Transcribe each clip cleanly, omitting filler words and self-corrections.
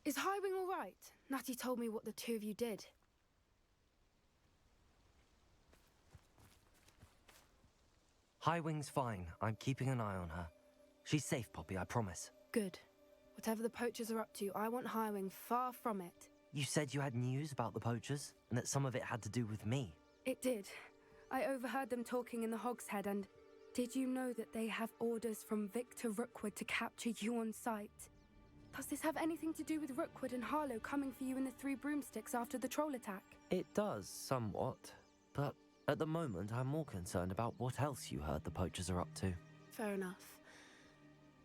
Is Highwing all right? Natty told me what the two of you did. Highwing's fine. I'm keeping an eye on her. She's safe, Poppy, I promise. Good. Whatever the poachers are up to, I want Highwing far from it. You said you had news about the poachers, and that some of it had to do with me. It did. I overheard them talking in the Hogshead, and did you know that they have orders from Victor Rookwood to capture you on sight? Does this have anything to do with Rookwood and Harlow coming for you in the Three Broomsticks after the troll attack? It does, somewhat. But at the moment, I'm more concerned about what else you heard the poachers are up to. Fair enough.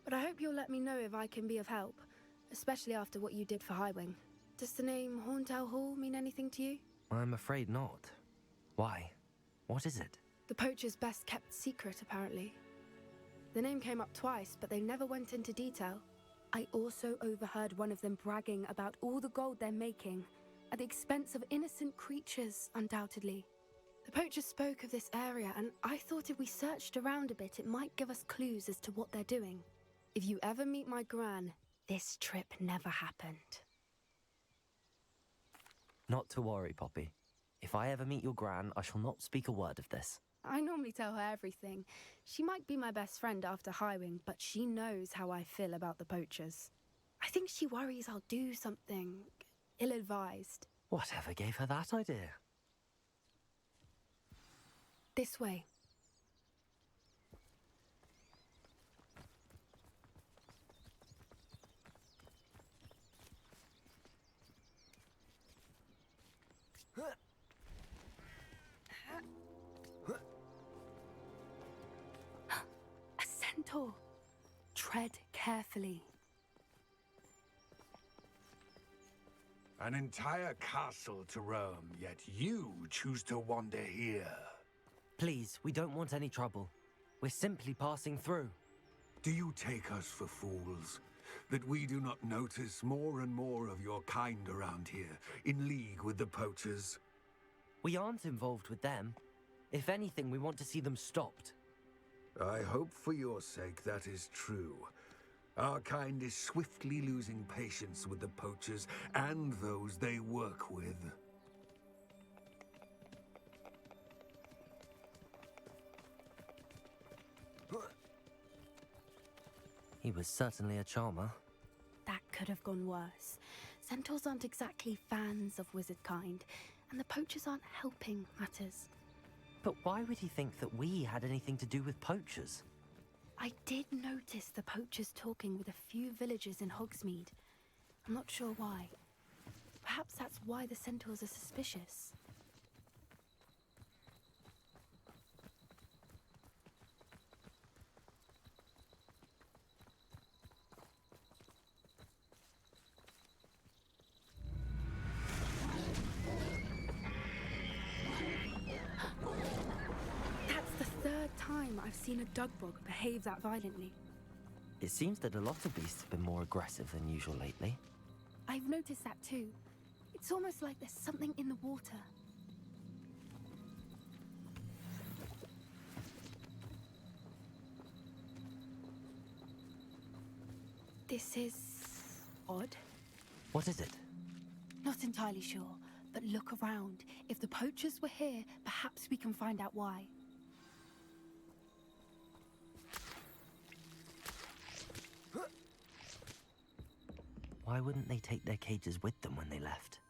But I hope you'll let me know if I can be of help, especially after what you did for Highwing. Does the name Horntail Hall mean anything to you? I'm afraid not. Why? What is it? The poacher's best kept secret, apparently. The name came up twice, but they never went into detail. I also overheard one of them bragging about all the gold they're making, at the expense of innocent creatures, undoubtedly. The poacher spoke of this area, and I thought if we searched around a bit, it might give us clues as to what they're doing. If you ever meet my Gran, this trip never happened. Not to worry, Poppy. If I ever meet your Gran, I shall not speak a word of this. I normally tell her everything. She might be my best friend after Highwing, but she knows how I feel about the poachers. I think she worries I'll do something ill-advised. Whatever gave her that idea? This way. A centaur. Tread carefully. An entire castle to roam, yet you choose to wander here. Please, we don't want any trouble. We're simply passing through. Do you take us for fools? That we do not notice more and more of your kind around here, in league with the poachers? We aren't involved with them. If anything, we want to see them stopped. I hope for your sake that is true. Our kind is swiftly losing patience with the poachers and those they work with. He was certainly a charmer. That could have gone worse. Centaurs aren't exactly fans of wizard kind, and the poachers aren't helping matters. But why would he think that we had anything to do with poachers? I did notice the poachers talking with a few villagers in Hogsmeade. I'm not sure why. Perhaps that's why the centaurs are suspicious. I've seen a dugbog behave that violently. It seems that a lot of beasts have been more aggressive than usual lately. I've noticed that too. It's almost like there's something in the water. This is odd. What is it? Not entirely sure, but look around. If the poachers were here, perhaps we can find out why. Why wouldn't they take their cages with them when they left?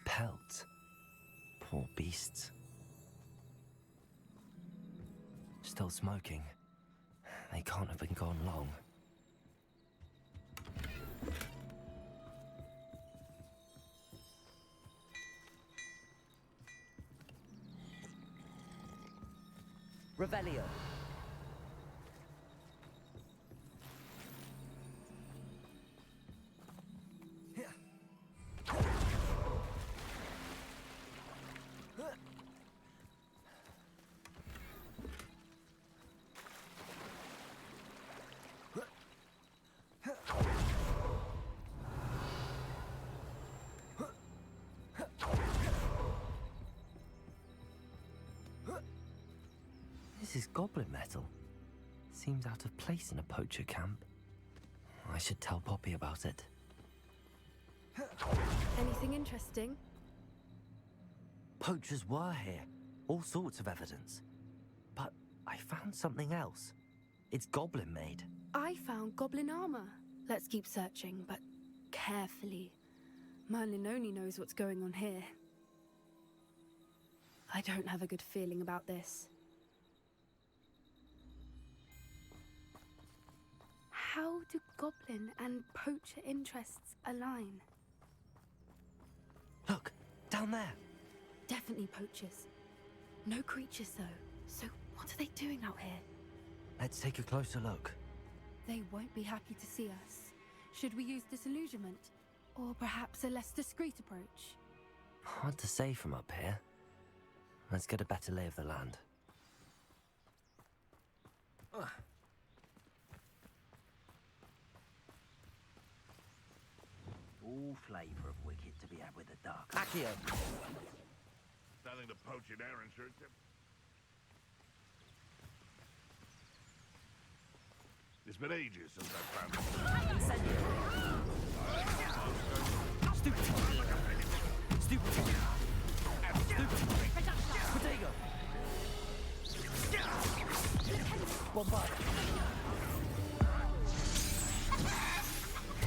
Pelts. Poor beasts. Still smoking. They can't have been gone long. Revelio. This is goblin metal. Seems out of place in a poacher camp. I should tell Poppy about it. Anything interesting? Poachers were here. All sorts of evidence. But I found something else. It's goblin made. I found goblin armor. Let's keep searching, but carefully. Merlin only knows what's going on here. I don't have a good feeling about this. How do goblin and poacher interests align? Look, down there. Definitely poachers. No creatures, though. So what are they doing out here? Let's take a closer look. They won't be happy to see us. Should we use disillusionment? Or perhaps a less discreet approach? Hard to say from up here. Let's get a better lay of the land. All flavour of wicked to be had with the dark. Accio! Nothing to poach in Aaronshire. It's been ages since I found it. Stupid! Stupid! Stupid! Potato! Bombard!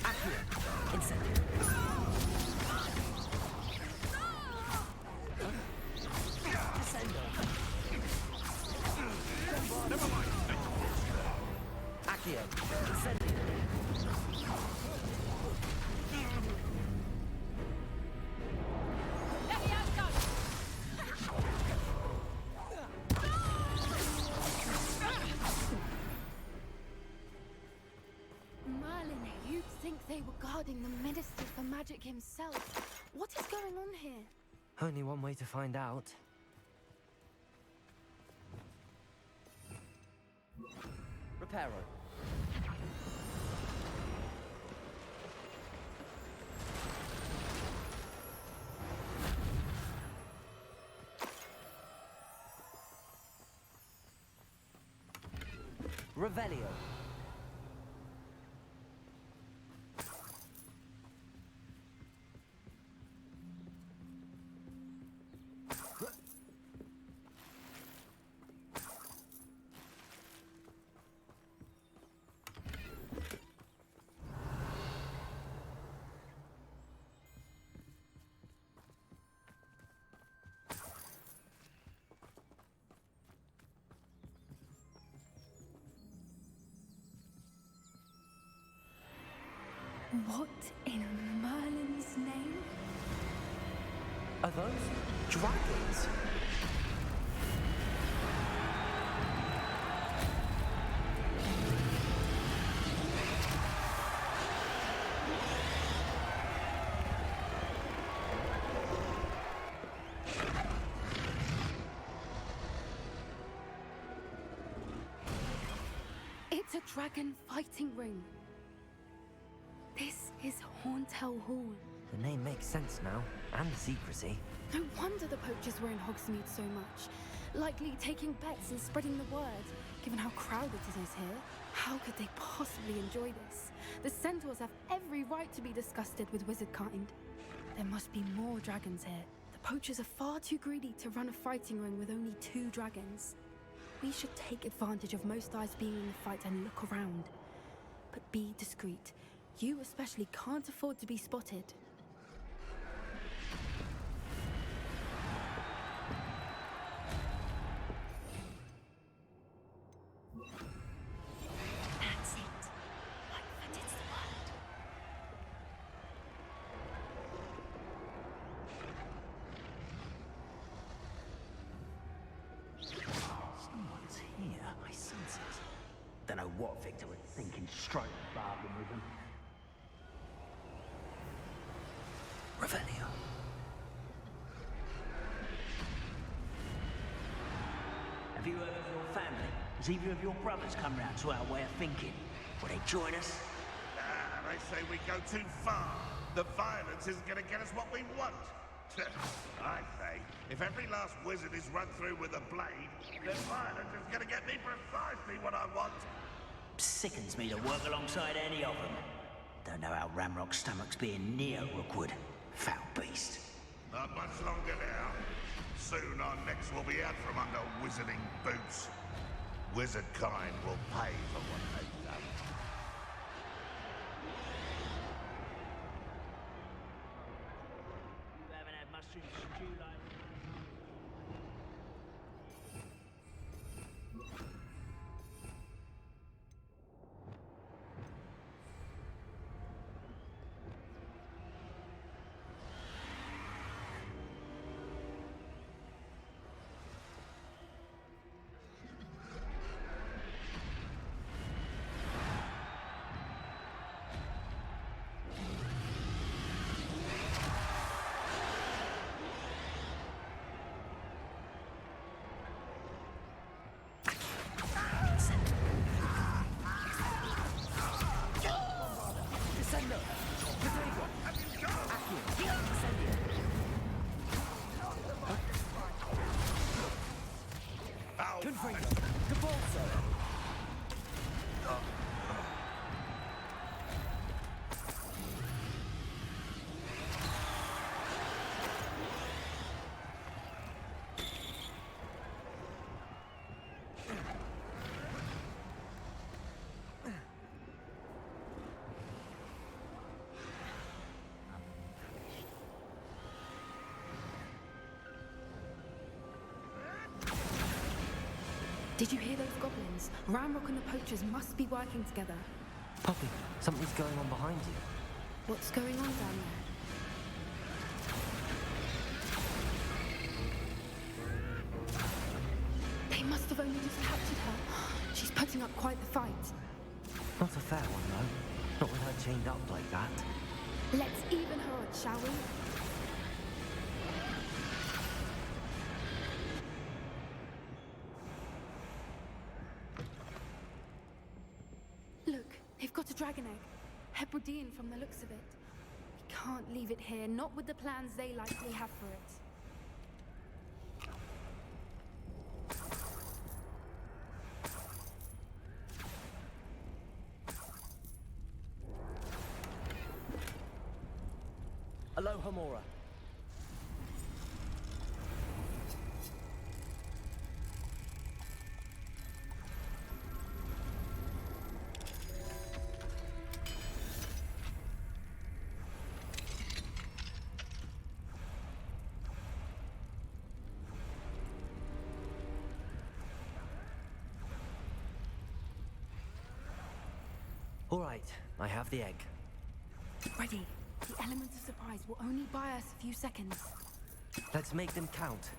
Accio! Incendiary! Never mind. Accio! Incendiary! Merlin, you'd think they were guarding the Minister for Magic himself. What is going on here? Only one way to find out. Reparo. Revelio. What in Merlin's name? Are those dragons? It's a dragon fighting ring. This is Hauntel Hall. The name makes sense now, and the secrecy. No wonder the poachers were in Hogsmeade so much. Likely taking bets and spreading the word, given how crowded it is here. How could they possibly enjoy this? The centaurs have every right to be disgusted with wizard kind. There must be more dragons here. The poachers are far too greedy to run a fighting ring with only 2 dragons. We should take advantage of most eyes being in the fight and look around. But be discreet. You especially can't afford to be spotted. That's it. Like that is the word. Someone's here. I sense it. Don't know what Victor was thinking, stroke bargain with him. Revelio. Have you heard of your family? Has either of your brothers come round to our way of thinking? Will they join us? They say we go too far. The violence isn't going to get us what we want. I say, if every last wizard is run through with a blade, then violence is gonna get me precisely what I want. Sickens me to work alongside any of them. Don't know how Ramrock's stomach's being near Rookwood. Foul beast. Not much longer now. Soon our necks will be out from under wizarding boots. Wizard kind will pay for what they've done. You haven't had mushroom stew like... Did you hear those goblins? Ramrock and the poachers must be working together. Poppy, something's going on behind you. What's going on down there? They must have only just captured her. She's putting up quite the fight. Not a fair one, though. Not with her chained up like that. Let's even her odds, shall we? Look, they've got a dragon egg. Herbidean from the looks of it. We can't leave it here, not with the plans they likely have for it. Aloha, Mora. All right, I have the egg. Ready. The element of surprise will only buy us a few seconds. Let's make them count.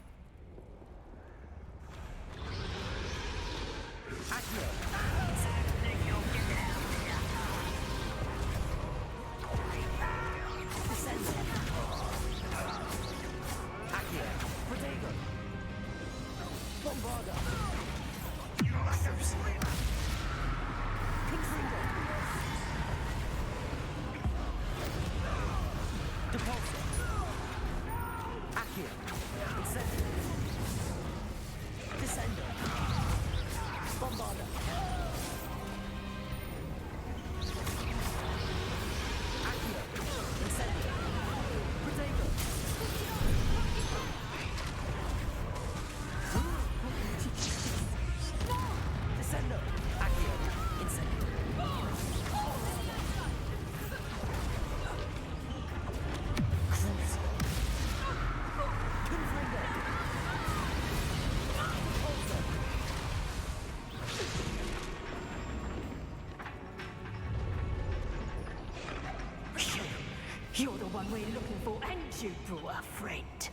You're the one we're looking for, and you brought a friend.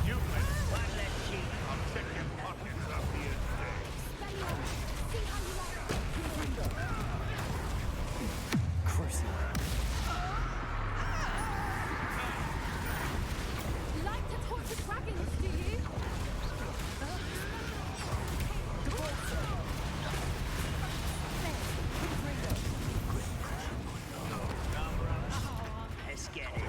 You I'll check your pockets up here Like to talk to dragons, do you? Let's get it.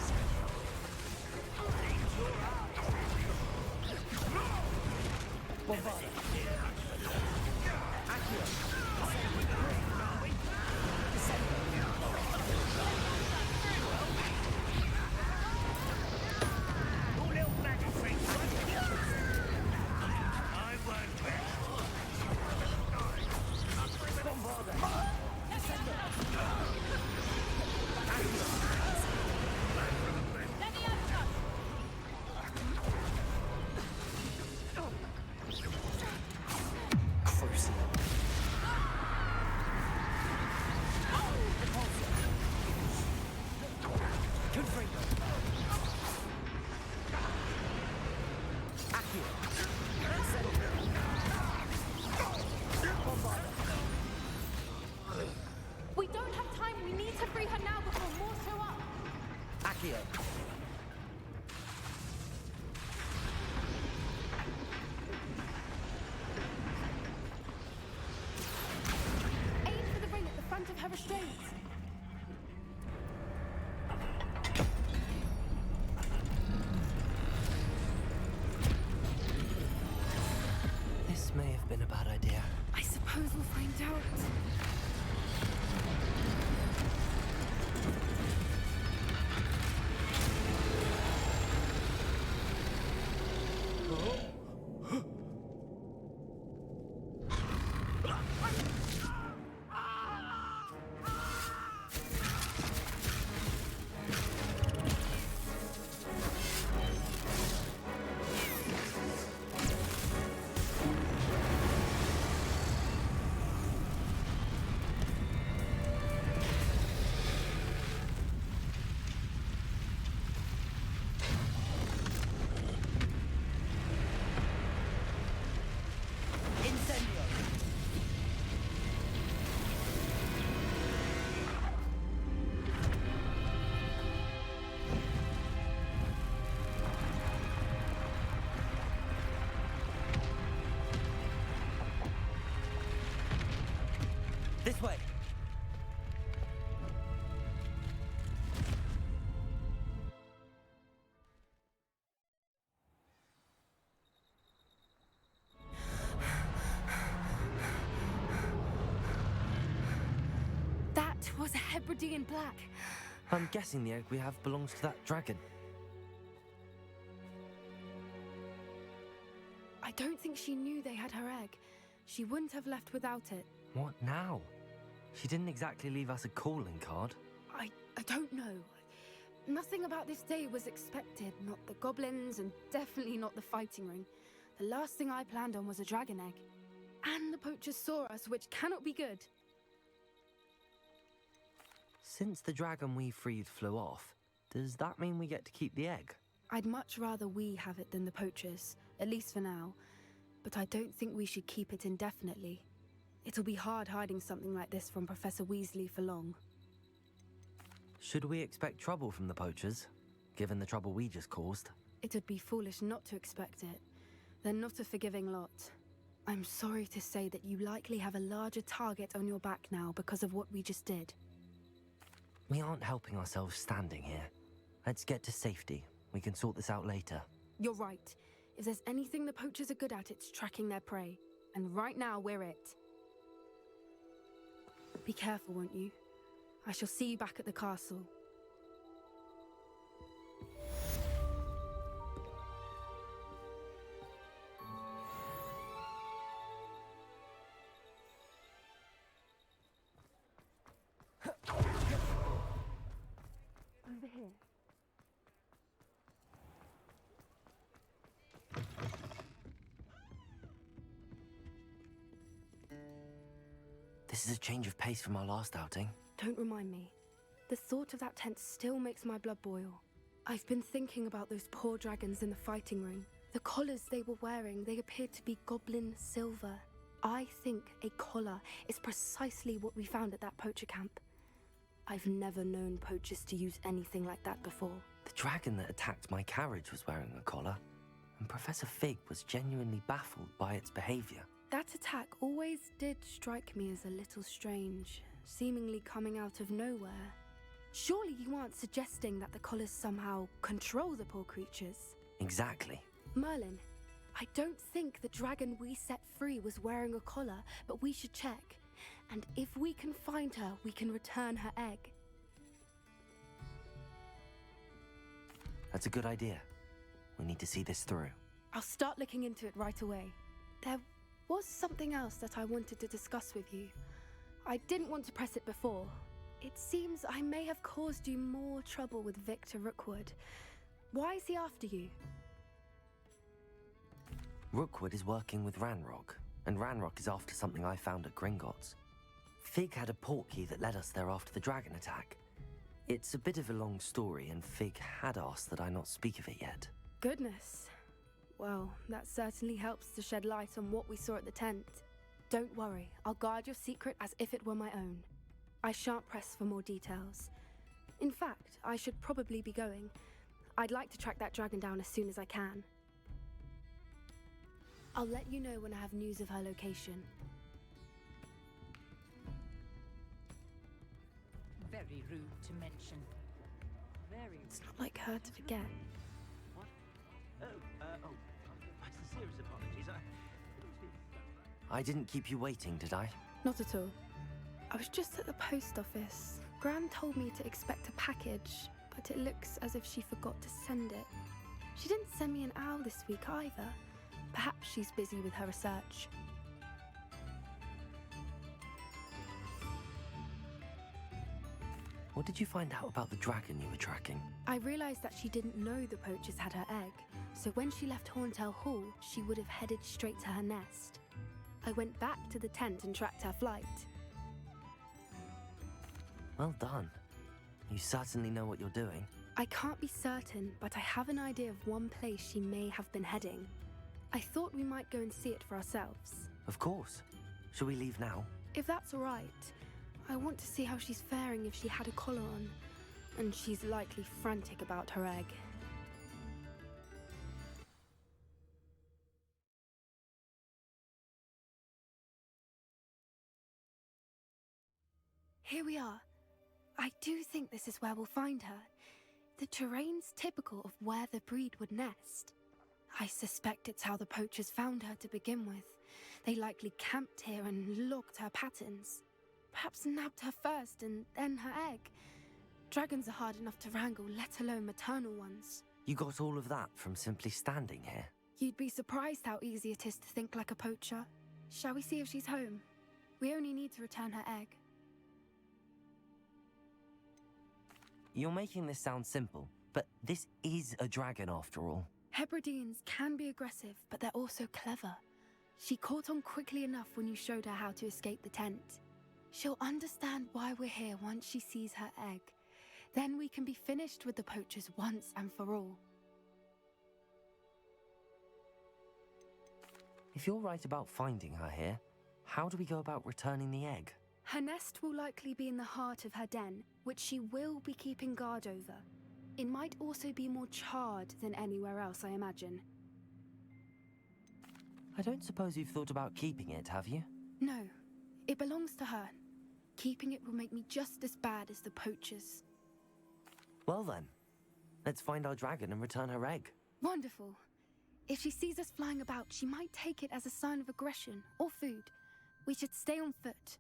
We don't have time. We need to free her now before more show up. Accio. Aim for the ring at the front of her restraints. This may have been a bad idea. I suppose we'll find out. This way. That was a Herbidean black. I'm guessing the egg we have belongs to that dragon. I don't think she knew they had her egg. She wouldn't have left without it. What now? She didn't exactly leave us a calling card. I don't know. Nothing about this day was expected. Not the goblins, and definitely not the fighting ring. The last thing I planned on was a dragon egg. And the poachers saw us, which cannot be good. Since the dragon we freed flew off, does that mean we get to keep the egg? I'd much rather we have it than the poachers, at least for now. But I don't think we should keep it indefinitely. It'll be hard hiding something like this from Professor Weasley for long. Should we expect trouble from the poachers, given the trouble we just caused? It would be foolish not to expect it. They're not a forgiving lot. I'm sorry to say that you likely have a larger target on your back now because of what we just did. We aren't helping ourselves standing here. Let's get to safety. We can sort this out later. You're right. If there's anything the poachers are good at, it's tracking their prey. And right now, we're it. Be careful, won't you? I shall see you back at the castle. Over here. This is a change of pace from our last outing. Don't remind me. The thought of that tent still makes my blood boil. I've been thinking about those poor dragons in the fighting ring. The collars they were wearing, they appeared to be goblin silver. I think a collar is precisely what we found at that poacher camp. I've never known poachers to use anything like that before. The dragon that attacked my carriage was wearing a collar, and Professor Fig was genuinely baffled by its behavior. That attack always did strike me as a little strange, seemingly coming out of nowhere. Surely you aren't suggesting that the collars somehow control the poor creatures? Exactly. Merlin, I don't think the dragon we set free was wearing a collar, but we should check. And if we can find her, we can return her egg. That's a good idea. We need to see this through. I'll start looking into it right away. There was something else that I wanted to discuss with you. I didn't want to press it before. It seems I may have caused you more trouble with Victor Rookwood. Why is he after you? Rookwood is working with Ranrock, and Ranrock is after something I found at Gringotts. Fig had a portkey that led us there after the dragon attack. It's a bit of a long story, and Fig had asked that I not speak of it yet. Goodness. Well, that certainly helps to shed light on what we saw at the tent. Don't worry, I'll guard your secret as if it were my own. I shan't press for more details. In fact, I should probably be going. I'd like to track that dragon down as soon as I can. I'll let you know when I have news of her location. Very rude to mention. Very. It's not like her to forget. What? My sincerest apologies. I didn't keep you waiting, did I? Not at all. I was just at the post office. Gran told me to expect a package, but it looks as if she forgot to send it. She didn't send me an owl this week either. Perhaps she's busy with her research. What did you find out about the dragon you were tracking? I realized that she didn't know the poachers had her egg, so when she left Horntail Hall, she would have headed straight to her nest. I went back to the tent and tracked her flight. Well done. You certainly know what you're doing. I can't be certain, but I have an idea of one place she may have been heading. I thought we might go and see it for ourselves. Of course. Shall we leave now? If that's all right. I want to see how she's faring if she had a collar on. And she's likely frantic about her egg. Here we are. I do think this is where we'll find her. The terrain's typical of where the breed would nest. I suspect it's how the poachers found her to begin with. They likely camped here and logged her patterns. Perhaps nabbed her first and then her egg. Dragons are hard enough to wrangle, let alone maternal ones. You got all of that from simply standing here? You'd be surprised how easy it is to think like a poacher. Shall we see if she's home? We only need to return her egg. You're making this sound simple, but this is a dragon after all. Herbideans can be aggressive, but they're also clever. She caught on quickly enough when you showed her how to escape the tent. She'll understand why we're here once she sees her egg. Then we can be finished with the poachers once and for all. If you're right about finding her here, how do we go about returning the egg? Her nest will likely be in the heart of her den, which she will be keeping guard over. It might also be more charred than anywhere else, I imagine. I don't suppose you've thought about keeping it, have you? No, it belongs to her. Keeping it will make me just as bad as the poachers. Well then, let's find our dragon and return her egg. Wonderful. If she sees us flying about, she might take it as a sign of aggression or food. We should stay on foot.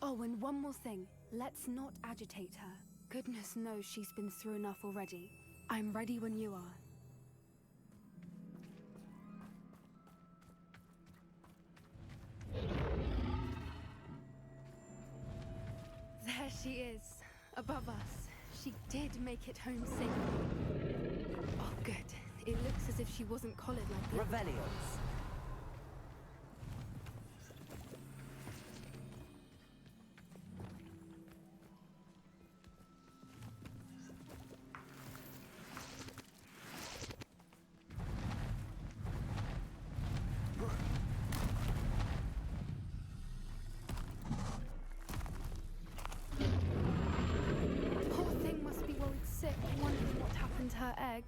Oh, and one more thing. Let's not agitate her. Goodness knows she's been through enough already. I'm ready when you are. There she is, above us. She did make it home safely. Oh, good. It looks as if she wasn't collared like the other Revelio. ones. Poor thing must be worried sick, wondering what happened to her egg.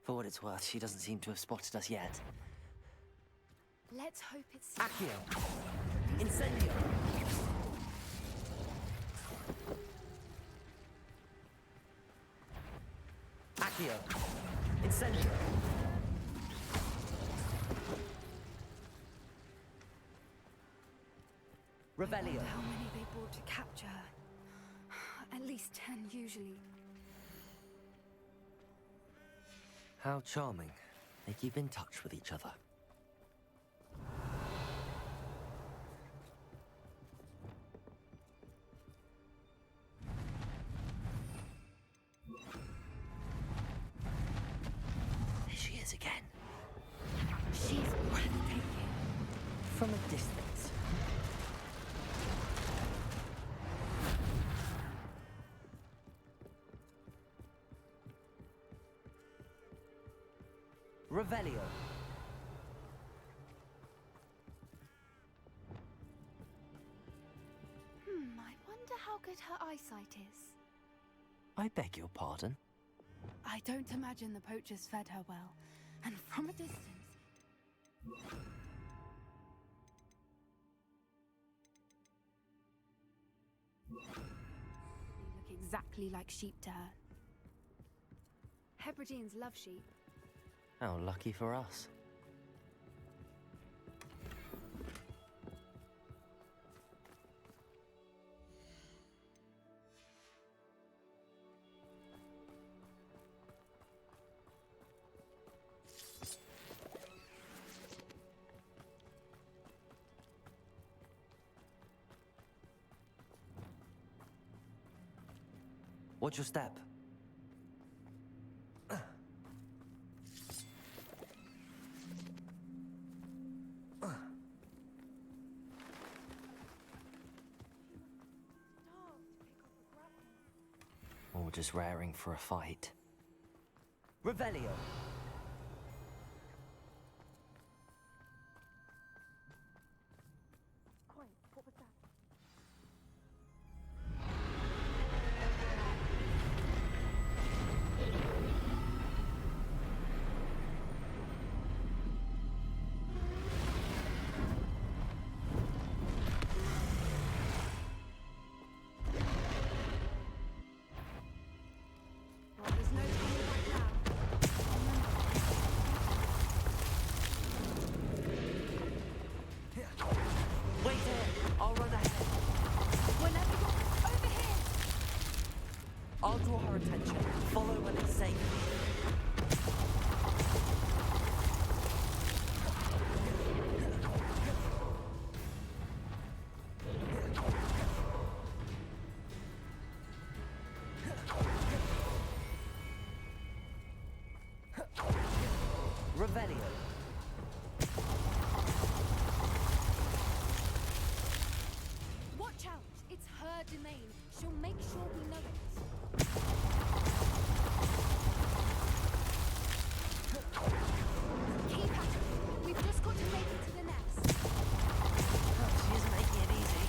For what it's worth, she doesn't seem to have spotted us yet. Let's Let's hope it's... Accio! Incendio! Accio! Incendio! Revelio! I wonder how many they brought to capture her. At least 10, usually. How charming. They keep in touch with each other. There she is again. She's breathtaking. From a distance. Revelio. I wonder how good her eyesight is. I beg your pardon? I don't imagine the poachers fed her well. And from a distance... They look exactly like sheep to her. Hebrideans love sheep. How lucky for us. Watch your step. Or just raring for a fight. Revelio! There's no turning back now. Wait here! I'll run ahead. Whenever you're over here! I'll draw her attention. Follow when it's safe. Revelio. Watch out! It's her domain. She'll make sure we know it. Keep at it. We've just got to make it to the nest. She isn't making it easy.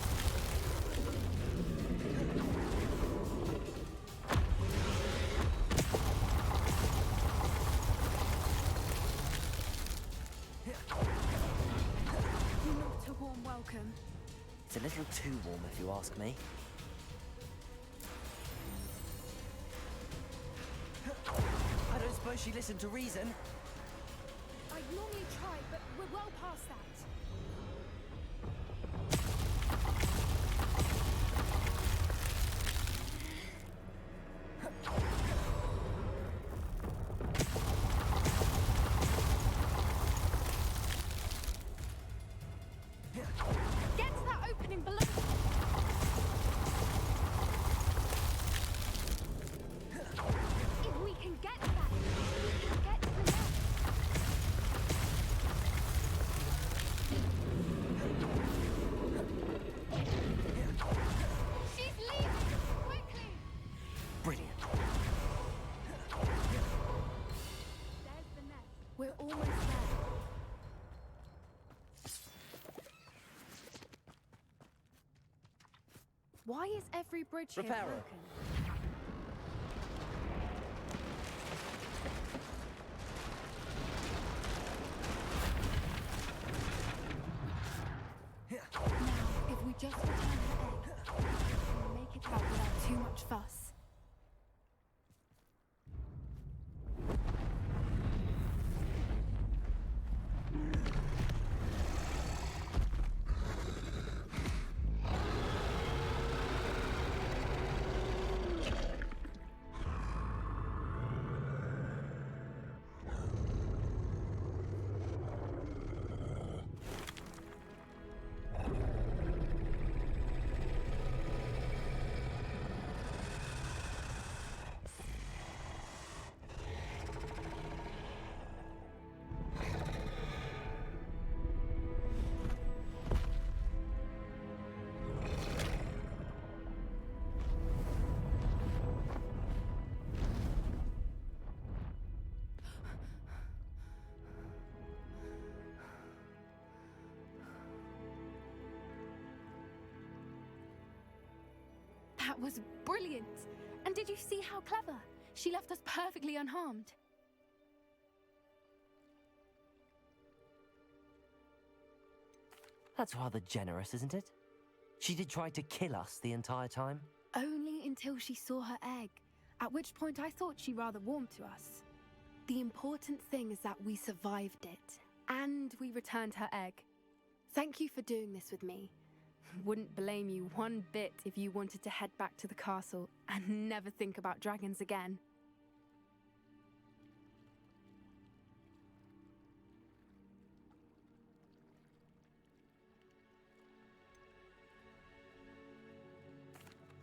Not a warm welcome. It's a little too warm if you ask me. I don't suppose she listened to reason. I'd normally try, but we're well past that. Get to that opening below. If we can get to that, we can get to the nest. She's leaving! Quickly! Brilliant. There's the nest. We're almost there. Why is every bridge here Reparo. broken? just return her egg, and make it out without too much fuss. That was brilliant! And did you see how clever? She left us perfectly unharmed. That's rather generous, isn't it? She did try to kill us the entire time. Only until she saw her egg, at which point I thought she rather warmed to us. The important thing is that we survived it, and we returned her egg. Thank you for doing this with me. Wouldn't blame you one bit if you wanted to head back to the castle and never think about dragons again.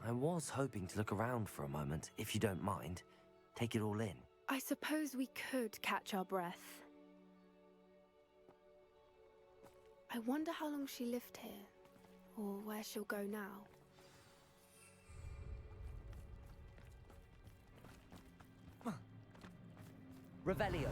I was hoping to look around for a moment, if you don't mind. Take it all in. I suppose we could catch our breath. I wonder how long she lived here, or where she'll go now. Revelio.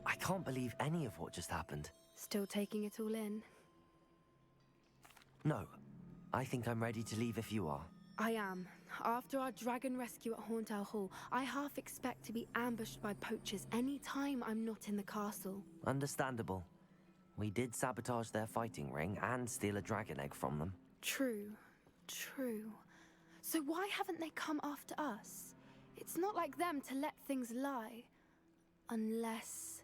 I can't believe any of what just happened. Still taking it all in? No. I think I'm ready to leave if you are. I am. After our dragon rescue at Horntail Hall, I half expect to be ambushed by poachers any time I'm not in the castle. Understandable. We did sabotage their fighting ring and steal a dragon egg from them. True. So why haven't they come after us? It's not like them to let things lie. Unless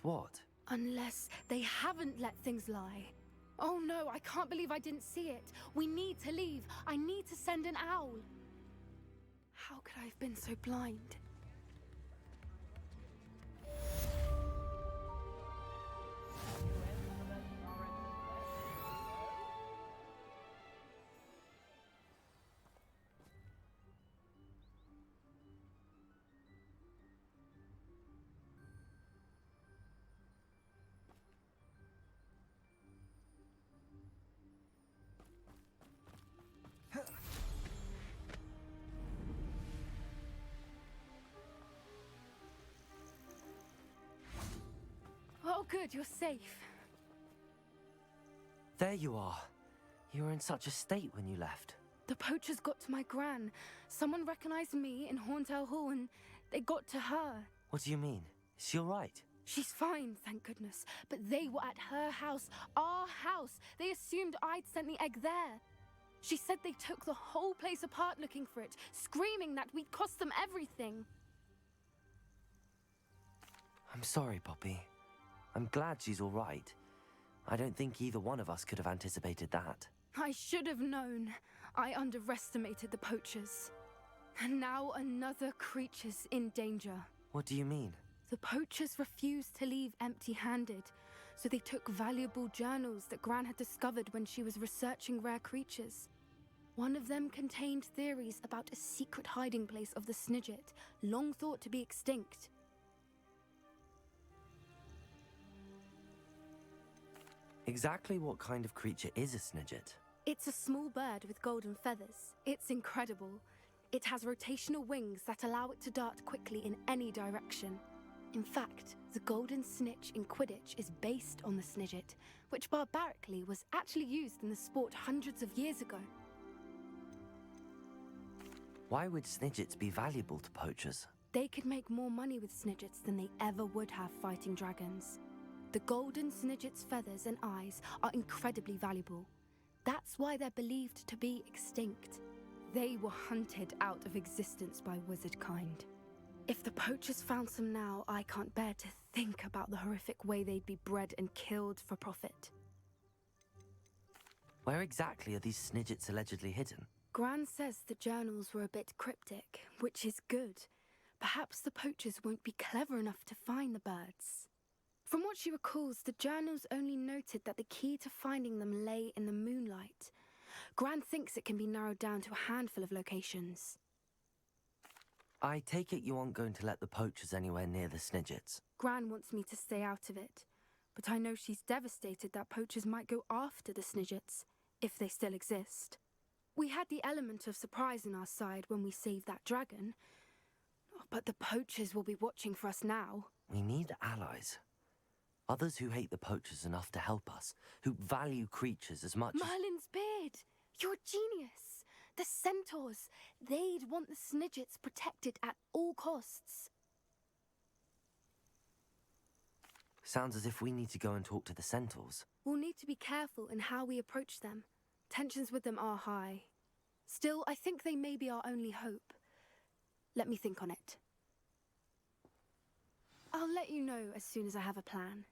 what? Unless they haven't let things lie. Oh no, I can't believe I didn't see it. We need to leave. I need to send an owl. How could I have been so blind? Oh good, you're safe. There you are. You were in such a state when you left. The poachers got to my gran. Someone recognized me in Horntail Hall and they got to her. What do you mean? Is she all right? She's fine, thank goodness. But they were at her house, our house. They assumed I'd sent the egg there. She said they took the whole place apart looking for it, screaming that we'd cost them everything. I'm sorry, Poppy. I'm glad she's all right. I don't think either one of us could have anticipated that. I should have known. I underestimated the poachers. And now another creature's in danger. What do you mean? The poachers refused to leave empty-handed, so they took valuable journals that Gran had discovered when she was researching rare creatures. One of them contained theories about a secret hiding place of the Snidget, long thought to be extinct. Exactly what kind of creature is a Snidget? It's a small bird with golden feathers. It's incredible. It has rotational wings that allow it to dart quickly in any direction. In fact, the golden snitch in Quidditch is based on the Snidget, which barbarically was actually used in the sport hundreds of years ago. Why would Snidgets be valuable to poachers? They could make more money with Snidgets than they ever would have fighting dragons. The golden Snidget's feathers and eyes are incredibly valuable. That's why they're believed to be extinct. They were hunted out of existence by wizard kind. If the poachers found some now, I can't bear to think about the horrific way they'd be bred and killed for profit. Where exactly are these Snidgets allegedly hidden? Gran says the journals were a bit cryptic, which is good. Perhaps the poachers won't be clever enough to find the birds. From what she recalls, the journals only noted that the key to finding them lay in the moonlight. Gran thinks it can be narrowed down to a handful of locations. I take it you aren't going to let the poachers anywhere near the Snidgets. Gran wants me to stay out of it, but I know she's devastated that poachers might go after the Snidgets, if they still exist. We had the element of surprise on our side when we saved that dragon, but the poachers will be watching for us now. We need allies. Others who hate the poachers enough to help us, who value creatures as much as... Merlin's beard! You're a genius! The centaurs! They'd want the Snidgets protected at all costs. Sounds as if we need to go and talk to the centaurs. We'll need to be careful in how we approach them. Tensions with them are high. Still, I think they may be our only hope. Let me think on it. I'll let you know as soon as I have a plan.